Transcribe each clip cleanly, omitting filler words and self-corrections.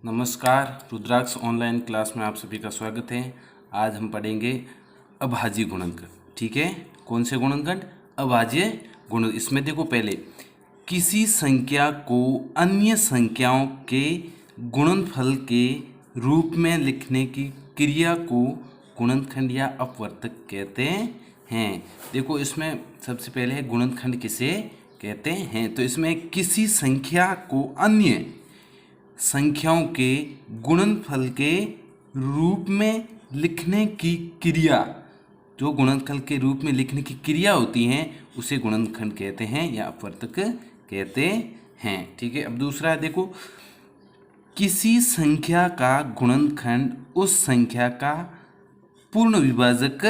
नमस्कार, रुद्राक्ष online class में आप सभी का स्वागत है। आज हम पढ़ेंगे अभाज्य गुणनखंड। ठीक है, कौन से गुणनखंड? अभाज्य गुण। इसमें देखो, पहले किसी संख्या को अन्य संख्याओं के गुणनफल के रूप में लिखने की क्रिया को गुणनखंड या अपवर्तक कहते हैं। देखो, इसमें सबसे पहले है गुणनखंड किसे कहते हैं। तो इसमें किसी संख्या को अन्य संख्याओं के गुणनफल के रूप में लिखने की क्रिया, जो गुणनफल के रूप में लिखने की क्रिया होती है उसे गुणनखंड कहते हैं या अपवर्तक कहते हैं। ठीक है, अब दूसरा है, देखो, किसी संख्या का गुणनखंड उस संख्या का पूर्ण विभाजक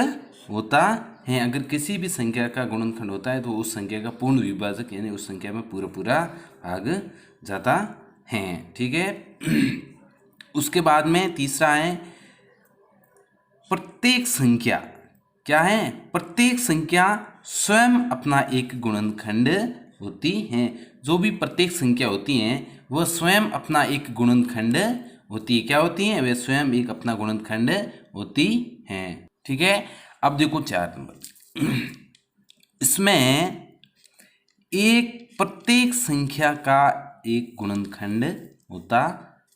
होता है। अगर किसी भी संख्या का गुणनखंड होता है तो उस संख्या का पूर्ण विभाजक यानी उस संख्या में पूरा भाग जाता है। ठीक है, उसके बाद में तीसरा है, प्रत्येक संख्या क्या है? प्रत्येक संख्या स्वयं अपना एक गुणनखंड होती है। जो भी प्रत्येक संख्या होती हैं वह स्वयं अपना एक गुणनखंड होती है। क्या होती हैं? वे स्वयं एक अपना गुणनखंड होती हैं। ठीक है, अब देखो 4 नंबर। इसमें एक प्रत्येक संख्या का एक गुणनखंड होता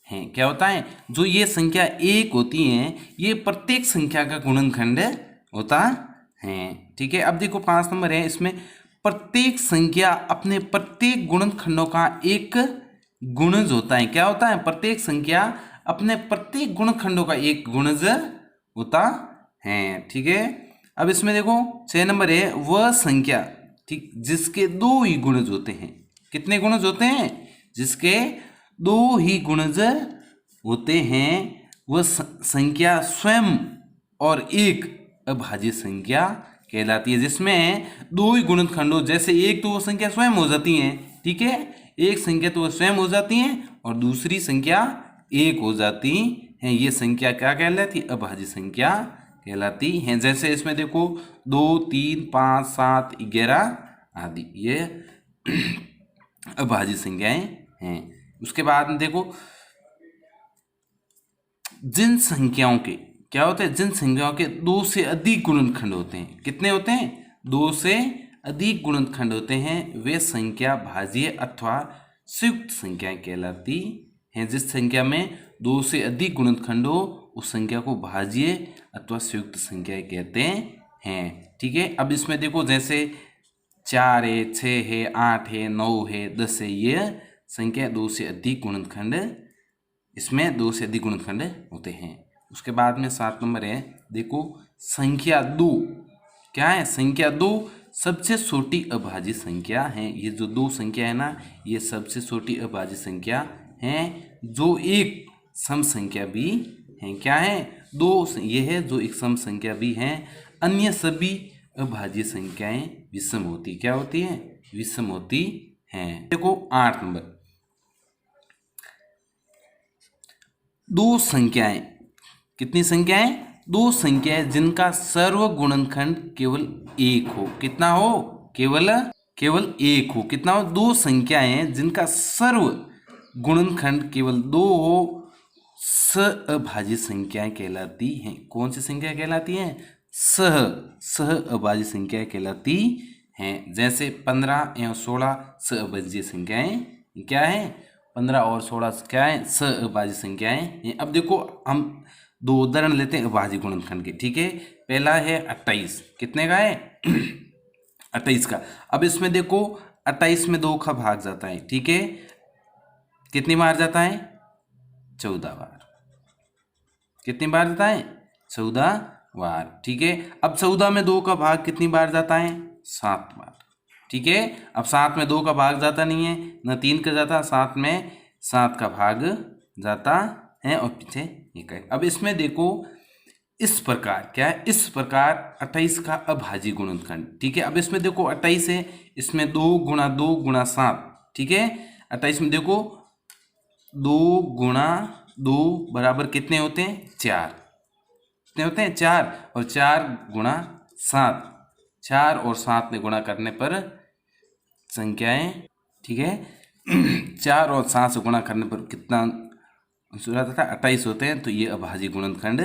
है। क्या होता है? जो ये संख्या एक होती हैं ये प्रत्येक संख्या का गुणनखंड होता है। ठीक है, अब देखो 5 नंबर है, इसमें प्रत्येक संख्या अपने प्रत्येक गुणनखंडों का एक गुणज होता है। क्या होता है? प्रत्येक संख्या अपने प्रत्येक गुणनखंडों का एक गुणज होता है। ठीक है, अब इसमें देखो 6 नंबर है, वह संख्या, ठीक, जिसके 2 ही गुणज होते हैं। कितने गुणज होते हैं? जिसके 2 ही गुणज होते हैं वह संख्या स्वयं और एक अभाज्य संख्या कहलाती है। जिसमें 2 ही गुणनखंड हो, जैसे एक तो वो संख्या स्वयं हो जाती है। ठीक है, एक संख्या तो वो स्वयं हो जाती है और दूसरी संख्या एक हो जाती है। ये संख्या क्या कहलाती? अभाज्य संख्या कहलाती हैं। जैसे इसमें देखो 2, 3, 5, 7, 11 आदि, ये अभाज्य संख्याएं हैं। उसके बाद में देखो, जिन संख्याओं के क्या होते हैं? जिन संख्याओं के 2 से अधिक गुणनखंड होते हैं। कितने होते हैं? 2 से अधिक गुणनखंड होते हैं, वे संख्या भाज्य अथवा संयुक्त संख्याएं कहलाती हैं। जिस संख्या में 2 से अधिक गुणनखंड हो उस संख्या को भाज्य अथवा संयुक्त संख्याएं कहते हैं। ठीक है, अब इसमें देखो, जैसे 4 है, 6 है, 8 है, 9 है, 10 है, ये संख्या 2 से अधिक गुणनखंड, इसमें 2 से अधिक गुणनखंड होते हैं। उसके बाद में 7 नंबर है, देखो, संख्या 2 क्या है? संख्या 2 सबसे छोटी अभाज्य संख्या है। ये जो 2 संख्या है ना, ये सबसे छोटी अभाज्य संख्या है, जो एक सम संख्या भी है। क्या है? 2 ये है जो एक सम संख्या भी है। अन्य सभी अभाज्य संख्याएं विषम होती। क्या होती है? विषम होती हैं। देखो 8 नंबर, 2 संख्याएं, कितनी संख्याएं? 2 संख्याएं जिनका सर्व गुणनखंड केवल 1 हो। कितना हो? केवल 1 हो। कितना हो? 2 संख्याएं जिनका सर्व गुणनखंड केवल 2 हो, सअभाज्य संख्याएं कहलाती हैं। कौन सी संख्या कहलाती हैं? सह अभाज्य संख्याएं कहलाती हैं। जैसे 15 एवं 16 सअभाज्य संख्याएं क्या है? 15 और 16 क्या है? सअभाज्य संख्याएं। अब देखो, हम 2 उदाहरण लेते हैं अभाज्य गुणनखंड के। ठीक है, पहला है 28। कितने का है? 28 का। अब इसमें देखो 28 में 2 का भाग जाता है। ठीक है, कितनी बार जाता है? 14 बार। कितनी बार जाता है? 14 बार। ठीक है, अब 14 में 2 का भाग कितनी बार जाता है? 7 बार। ठीक है, अब 7 में 2 का भाग जाता नहीं है, न 3 का जाता, 7 में 7 का भाग जाता है और पीछे 1 है। अब इसमें देखो, इस प्रकार क्या है? इस प्रकार 28 का अभाज्य गुणनखंड। ठीक है, अब इसमें देखो 28 है, इसमें 2 गुणा 2 गुणा 7। ठीक है, 28 में देखो 2 गुणा 2 बराबर कितने होते हैं? 4। कितने होते हैं? 4। और 4 गुणा 7, 4 और 7 में गुणा करने पर संख्याएं, ठीक है, 4 और 7 से गुणा करने पर कितना 16 तथा 28 होते हैं, तो ये अभाज्य गुणनखंड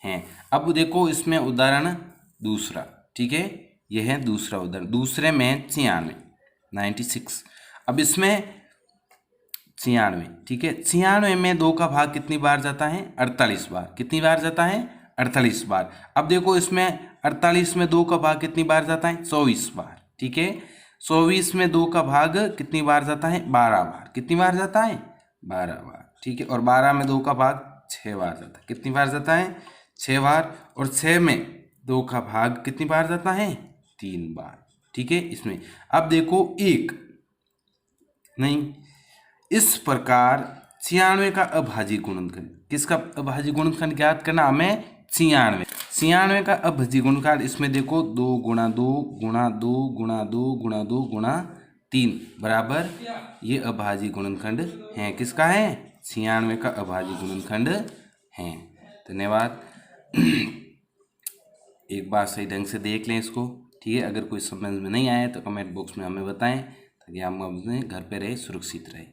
हैं। अब देखो इसमें उदाहरण दूसरा, ठीक है, यह है दूसरा उदाहरण। दूसरे में 96, 96। अब इसमें 96, ठीक है, 96 में 2 का भाग कितनी बार जाता है? 48 बार। कितनी बार जाता है? 48 बार। अब देखो इसमें 48 में 2 का भाग कितनी बार जाता है? 24 बार, ठीक है। 24 में 2 का भाग कितनी बार जाता है? 12 बार। कितनी बार जाता है? 12 बार, ठीक है। और 12 में 2 का भाग 6 बार जाता है। कितनी बार जाता है? 6 बार। और 6 में 2 का भाग कितनी बार जाता है? 3 बार, ठीक है। इसमें अब देखो एक नहीं, इस प्रकार 96 का अभाज्य गुणनखंड, किसका अभाज्य गुणनखंड ज्ञात करना हमें? 96 का अभाज्य गुणनखंड। इसमें देखो 2 गुणा 2 गुणा 2 गुणा 2 गुणा 2 गुणा 3 बराबर ये अभाज्य गुणनखंड है। किसका है? 96 का अभाज्य गुणनखंड है। धन्यवाद। एक बार सही ढंग से देख लें इसको, ठीक है। अगर कोई समझ में नहीं आया तो कमेंट बॉक्स में हमें बताएं, ताकि हम अपने घर पे रहे, सुरक्षित रहे।